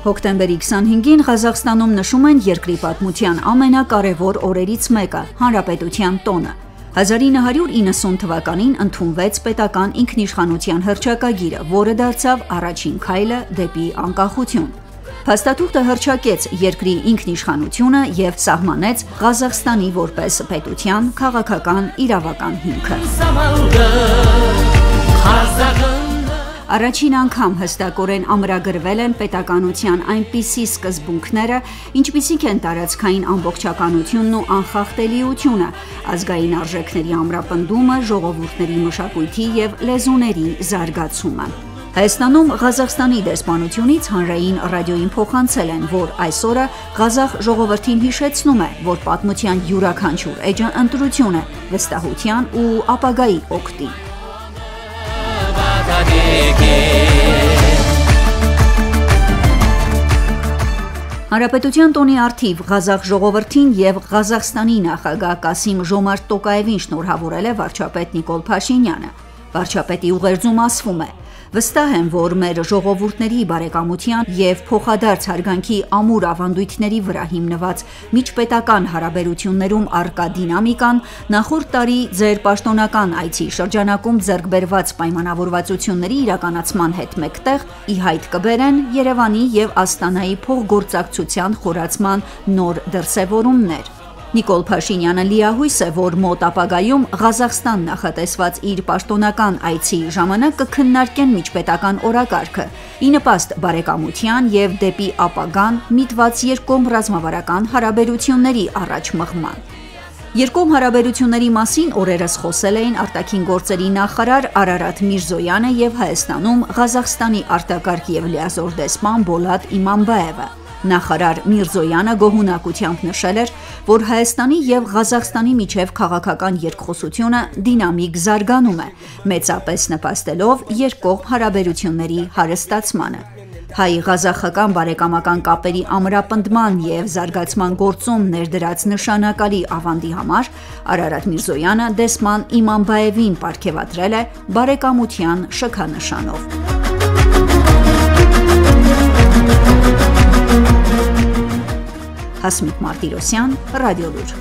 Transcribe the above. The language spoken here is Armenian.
Հոկտեմբերի 25-ին Ղազախստանում նշում են երկրի պատմության ամենակարևոր օրերից մեկը՝ Հանրապետության տոնը։ 1990 թվականին ընդունվեց պետական ինքնիշխանության հռչակագիրը, որը դարձավ առաջին քայլը դեպի անկախություն։ Փաստաթուղթը հռչակեց երկրի ինքնիշխանությունը և սահմանեց Ղազախստանի որպես պետության քաղաքական իրավական հիմքը։ Առաջին անգամ հստակորեն ամրագրվել են պետականության այնպիսի սկզբունքները, ինչպիսիք են տարածքային ամբողջականությունն ու անխախտելիությունը, ազգային արժեքների ամրապնդումը, ժողովուրդների մշակույթի և լեզուների զարգացումը։ Հայաստանում Ղազախստանի դեսպանությունից հանրային ռադիոյին փոխանցել են, որ այս օրը ղազախ ժողովրդին հիշեցնում է, որ պատմության յուրաքանչյուր էջը ընտրություն է, վստահության ու ապագայի օգտին։ Հանրապետության տոնի առթիվ ղազախ ժողովրդին և Ղազախստանի նախագահ Կասիմ Ժոմարտ Տոկաևին շնորհավորել է վարչապետ Նիկոլ Փաշինյանը։ Վարչապետի ուղերձում ասվում է. «Վստահ եմ, որ մեր ժողովուրդների բարեկամության և փոխադարձ հարգանքի ամուր ավանդույթների վրա հիմնված միջպետական հարաբերություններում առկա դինամիկան նախորդ տարի ձեր պաշտոնական այցի շրջանակում ձեռք բերված պայմանավորվածությունների իրականացման հետ մեկտեղ ի հայտ կբերեն Երևանի և Աստանայի փոխգործակցության խորացման նոր դրսևորումներ»։ Նիկոլ Փաշինյանը լիահույս է, որ մոտ ապագայում Ղազախստան նախատեսված իր պաշտոնական այցի ժամանակ կքննարկեն միջպետական օրակարգը՝ ի նպաստ բարեկամության և դեպի ապագան միտված երկկողմ ռազմավարական հարաբերությունների առաջ մղման։ Երկկողմ հարաբերությունների մասին օրերս խոսել էին արտաքին գործերի նախարար Արարատ Միրզոյանը և Հայաստանում Ղազախստանի արտակարգ և լիազոր դեսպան Բոլատ Իմամբաևը։ Նախարար Միրզոյանը գոհունակությամբ նշել էր, որ Հայաստանի և Ղազախստանի միջև քաղաքական երկխոսությունը դինամիկ զարգանում է, մեծապես նպաստելով երկկողմ հարաբերությունների հարստացմանը։ Հայ-ղազախական բարեկամական կապերի ամրապնդման և զարգացման գործում ներդրած նշանակալի ավանդի համար Արարատ Միրզոյանը դեսպան Իմամբաևին պարգևատրել է բարեկամության շքանշանով։ Հասմիկ Մարտիրոսյան, Ռադիոլուր։